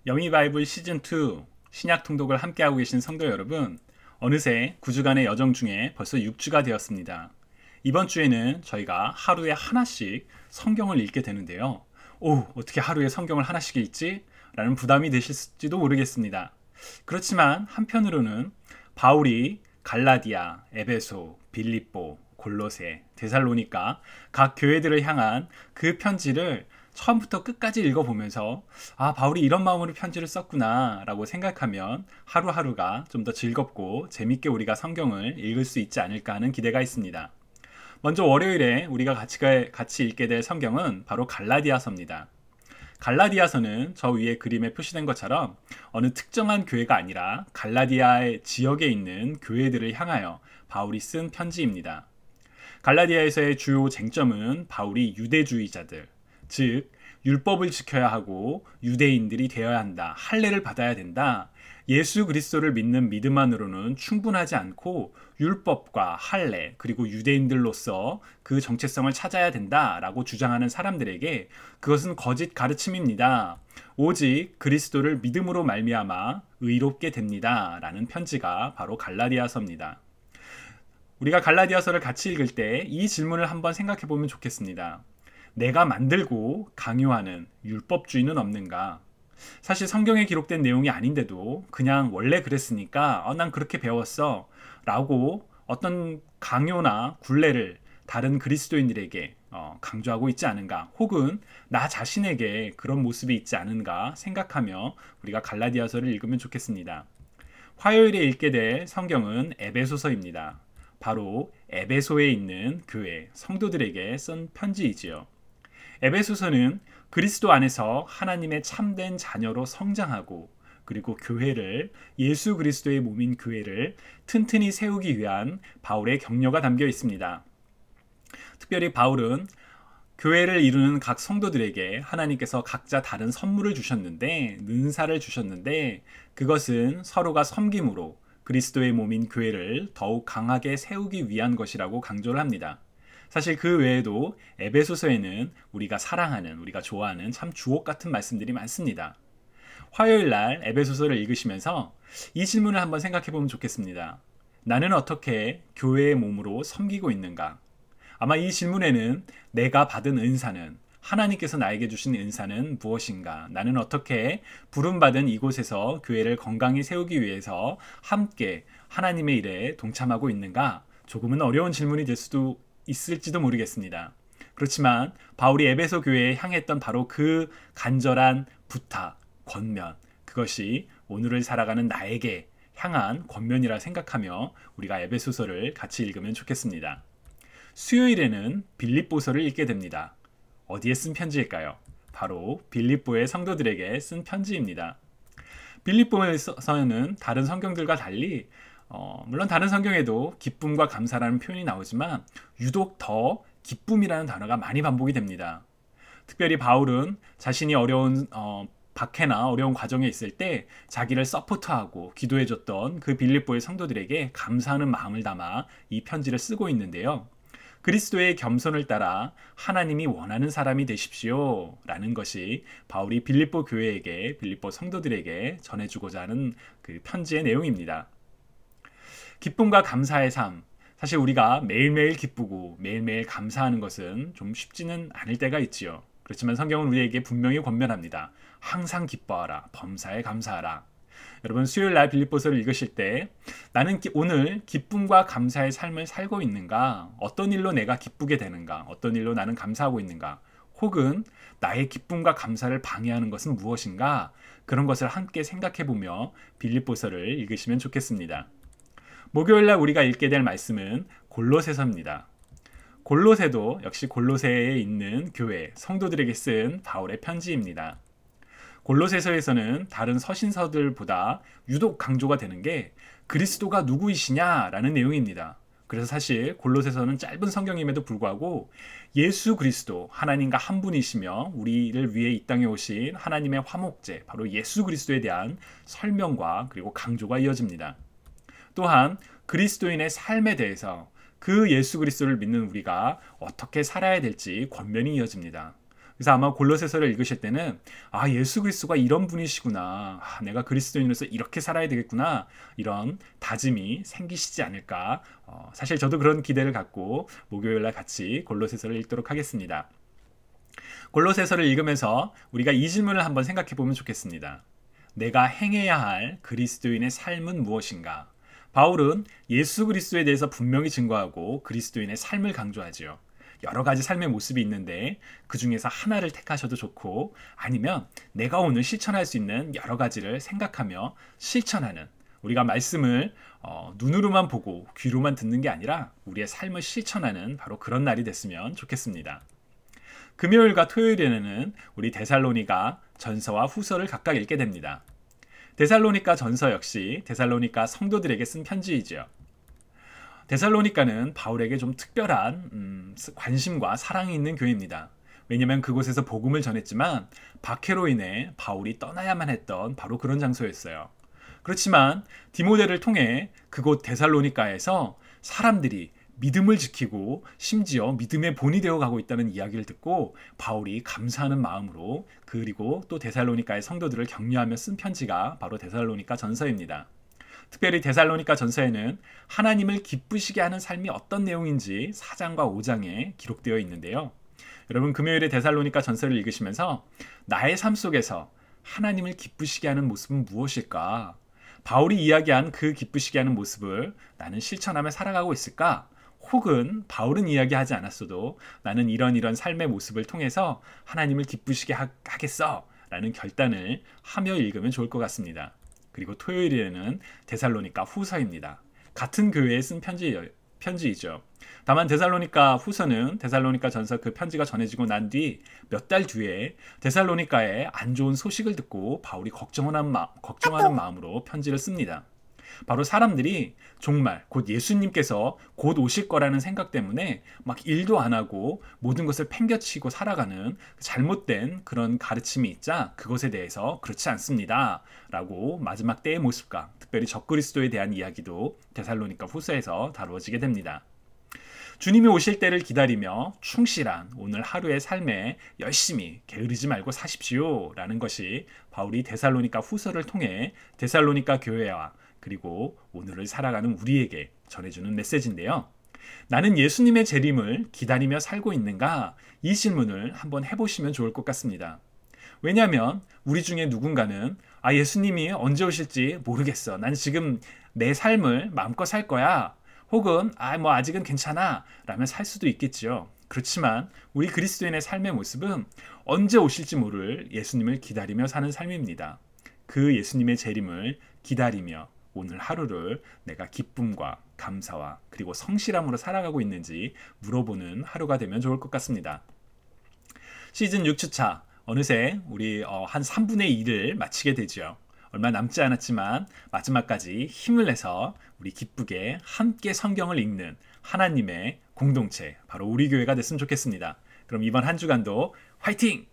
여미 바이블 시즌2 신약 통독을 함께하고 계신 성도 여러분, 어느새 9주간의 여정 중에 벌써 6주가 되었습니다. 이번 주에는 저희가 하루에 하나씩 성경을 읽게 되는데요. 어떻게 하루에 성경을 하나씩 읽지? 라는 부담이 되실지도 모르겠습니다. 그렇지만 한편으로는 바울이 갈라디아, 에베소, 빌립보, 골로새, 데살로니가 각 교회들을 향한 그 편지를 처음부터 끝까지 읽어보면서 바울이 이런 마음으로 편지를 썼구나 라고 생각하면 하루하루가 좀 더 즐겁고 재밌게 우리가 성경을 읽을 수 있지 않을까 하는 기대가 있습니다. 먼저 월요일에 우리가 같이 읽게 될 성경은 바로 갈라디아서입니다. 갈라디아서는 저 위에 그림에 표시된 것처럼 어느 특정한 교회가 아니라 갈라디아의 지역에 있는 교회들을 향하여 바울이 쓴 편지입니다. 갈라디아에서의 주요 쟁점은 바울이 유대주의자들, 즉 율법을 지켜야 하고 유대인들이 되어야 한다, 할례를 받아야 된다, 예수 그리스도를 믿는 믿음만으로는 충분하지 않고 율법과 할례 그리고 유대인들로서 그 정체성을 찾아야 된다라고 주장하는 사람들에게 그것은 거짓 가르침입니다. 오직 그리스도를 믿음으로 말미암아 의롭게 됩니다 라는 편지가 바로 갈라디아서입니다. 우리가 갈라디아서를 같이 읽을 때 이 질문을 한번 생각해 보면 좋겠습니다. 내가 만들고 강요하는 율법주의는 없는가? 사실 성경에 기록된 내용이 아닌데도 그냥 원래 그랬으니까 난 그렇게 배웠어 라고 어떤 강요나 굴레를 다른 그리스도인들에게 강조하고 있지 않은가, 혹은 나 자신에게 그런 모습이 있지 않은가 생각하며 우리가 갈라디아서를 읽으면 좋겠습니다. 화요일에 읽게 될 성경은 에베소서입니다. 바로 에베소에 있는 교회 성도들에게 쓴 편지이지요. 에베소서는 그리스도 안에서 하나님의 참된 자녀로 성장하고 그리고 교회를, 예수 그리스도의 몸인 교회를 튼튼히 세우기 위한 바울의 격려가 담겨 있습니다. 특별히 바울은 교회를 이루는 각 성도들에게 하나님께서 각자 다른 선물을 주셨는데, 은사를 주셨는데 그것은 서로가 섬김으로 그리스도의 몸인 교회를 더욱 강하게 세우기 위한 것이라고 강조를 합니다. 사실 그 외에도 에베소서에는 우리가 사랑하는, 우리가 좋아하는 참 주옥 같은 말씀들이 많습니다. 화요일 날 에베소서를 읽으시면서 이 질문을 한번 생각해 보면 좋겠습니다. 나는 어떻게 교회의 몸으로 섬기고 있는가? 아마 이 질문에는 내가 받은 은사는, 하나님께서 나에게 주신 은사는 무엇인가? 나는 어떻게 부름받은 이곳에서 교회를 건강히 세우기 위해서 함께 하나님의 일에 동참하고 있는가? 조금은 어려운 질문이 될 수도 있을지도 모르겠습니다. 그렇지만 바울이 에베소 교회에 향했던 바로 그 간절한 부탁, 권면, 그것이 오늘을 살아가는 나에게 향한 권면이라 생각하며 우리가 에베소서를 같이 읽으면 좋겠습니다. 수요일에는 빌립보서를 읽게 됩니다. 어디에 쓴 편지일까요? 바로 빌립보의 성도들에게 쓴 편지입니다. 빌립보에서는 다른 성경들과 달리 물론 다른 성경에도 기쁨과 감사라는 표현이 나오지만 유독 더 기쁨이라는 단어가 많이 반복이 됩니다. 특별히 바울은 자신이 어려운 박해나 어려운 과정에 있을 때 자기를 서포트하고 기도해줬던 그 빌립보의 성도들에게 감사하는 마음을 담아 이 편지를 쓰고 있는데요. 그리스도의 겸손을 따라 하나님이 원하는 사람이 되십시오 라는 것이 바울이 빌립보 교회에게, 빌립보 성도들에게 전해주고자 하는 그 편지의 내용입니다. 기쁨과 감사의 삶, 사실 우리가 매일매일 기쁘고 매일매일 감사하는 것은 좀 쉽지는 않을 때가 있지요. 그렇지만 성경은 우리에게 분명히 권면합니다. 항상 기뻐하라, 범사에 감사하라. 여러분, 수요일 날 빌립보서를 읽으실 때 나는 오늘 기쁨과 감사의 삶을 살고 있는가? 어떤 일로 내가 기쁘게 되는가? 어떤 일로 나는 감사하고 있는가? 혹은 나의 기쁨과 감사를 방해하는 것은 무엇인가? 그런 것을 함께 생각해보며 빌립보서를 읽으시면 좋겠습니다. 목요일 날 우리가 읽게 될 말씀은 골로새서입니다. 골로새도 역시 골로새에 있는 교회 성도들에게 쓴 바울의 편지입니다. 골로새서에서는 다른 서신서들보다 유독 강조가 되는 게 그리스도가 누구이시냐라는 내용입니다. 그래서 사실 골로새서는 짧은 성경임에도 불구하고 예수 그리스도, 하나님과 한 분이시며 우리를 위해 이 땅에 오신 하나님의 화목제, 바로 예수 그리스도에 대한 설명과 그리고 강조가 이어집니다. 또한 그리스도인의 삶에 대해서 그 예수 그리스도를 믿는 우리가 어떻게 살아야 될지 권면이 이어집니다. 그래서 아마 골로새서를 읽으실 때는 예수 그리스도가 이런 분이시구나. 내가 그리스도인으로서 이렇게 살아야 되겠구나. 이런 다짐이 생기시지 않을까. 사실 저도 그런 기대를 갖고 목요일날 같이 골로새서를 읽도록 하겠습니다. 골로새서를 읽으면서 우리가 이 질문을 한번 생각해 보면 좋겠습니다. 내가 행해야 할 그리스도인의 삶은 무엇인가? 바울은 예수 그리스도에 대해서 분명히 증거하고 그리스도인의 삶을 강조하지요. 여러 가지 삶의 모습이 있는데 그 중에서 하나를 택하셔도 좋고 아니면 내가 오늘 실천할 수 있는 여러 가지를 생각하며 실천하는 우리가 말씀을 눈으로만 보고 귀로만 듣는 게 아니라 우리의 삶을 실천하는 바로 그런 날이 됐으면 좋겠습니다. 금요일과 토요일에는 우리 데살로니가 전서와 후서를 각각 읽게 됩니다. 데살로니가 전서 역시 데살로니가 성도들에게 쓴 편지이죠. 데살로니가는 바울에게 좀 특별한 관심과 사랑이 있는 교회입니다. 왜냐하면 그곳에서 복음을 전했지만 박해로 인해 바울이 떠나야만 했던 바로 그런 장소였어요. 그렇지만 디모데를 통해 그곳 데살로니가에서 사람들이 믿음을 지키고 심지어 믿음의 본이 되어 가고 있다는 이야기를 듣고 바울이 감사하는 마음으로 그리고 또 데살로니가의 성도들을 격려하며 쓴 편지가 바로 데살로니가 전서입니다. 특별히 데살로니가 전서에는 하나님을 기쁘시게 하는 삶이 어떤 내용인지 4장과 5장에 기록되어 있는데요. 여러분 금요일에 데살로니가 전서를 읽으시면서 나의 삶 속에서 하나님을 기쁘시게 하는 모습은 무엇일까? 바울이 이야기한 그 기쁘시게 하는 모습을 나는 실천하며 살아가고 있을까? 혹은 바울은 이야기하지 않았어도 나는 이런 삶의 모습을 통해서 하나님을 기쁘시게 하겠어 라는 결단을 하며 읽으면 좋을 것 같습니다. 그리고 토요일에는 데살로니가 후서입니다. 같은 교회에 쓴 편지이죠. 다만 데살로니가 후서는 데살로니가 전서 그 편지가 전해지고 난 뒤 몇 달 뒤에 데살로니가의 안 좋은 소식을 듣고 바울이 걱정하는 마음으로 편지를 씁니다. 바로 사람들이 정말 곧 예수님께서 곧 오실 거라는 생각 때문에 막 일도 안 하고 모든 것을 팽겨치고 살아가는 잘못된 그런 가르침이 있자 그것에 대해서 그렇지 않습니다 라고 마지막 때의 모습과 특별히 적그리스도에 대한 이야기도 데살로니가 후서에서 다루어지게 됩니다. 주님이 오실 때를 기다리며 충실한 오늘 하루의 삶에 열심히 게으르지 말고 사십시오 라는 것이 바울이 데살로니가 후서를 통해 데살로니가 교회와 그리고 오늘을 살아가는 우리에게 전해주는 메시지인데요. 나는 예수님의 재림을 기다리며 살고 있는가? 이 질문을 한번 해보시면 좋을 것 같습니다. 왜냐하면 우리 중에 누군가는 예수님이 언제 오실지 모르겠어. 난 지금 내 삶을 마음껏 살 거야. 혹은 아직은 괜찮아 라며 살 수도 있겠죠. 그렇지만 우리 그리스도인의 삶의 모습은 언제 오실지 모를 예수님을 기다리며 사는 삶입니다. 그 예수님의 재림을 기다리며 오늘 하루를 내가 기쁨과 감사와 그리고 성실함으로 살아가고 있는지 물어보는 하루가 되면 좋을 것 같습니다. 시즌 6주차 어느새 우리 한 3분의 1을 마치게 되죠. 얼마 남지 않았지만 마지막까지 힘을 내서 우리 기쁘게 함께 성경을 읽는 하나님의 공동체 바로 우리 교회가 됐으면 좋겠습니다. 그럼 이번 한 주간도 화이팅!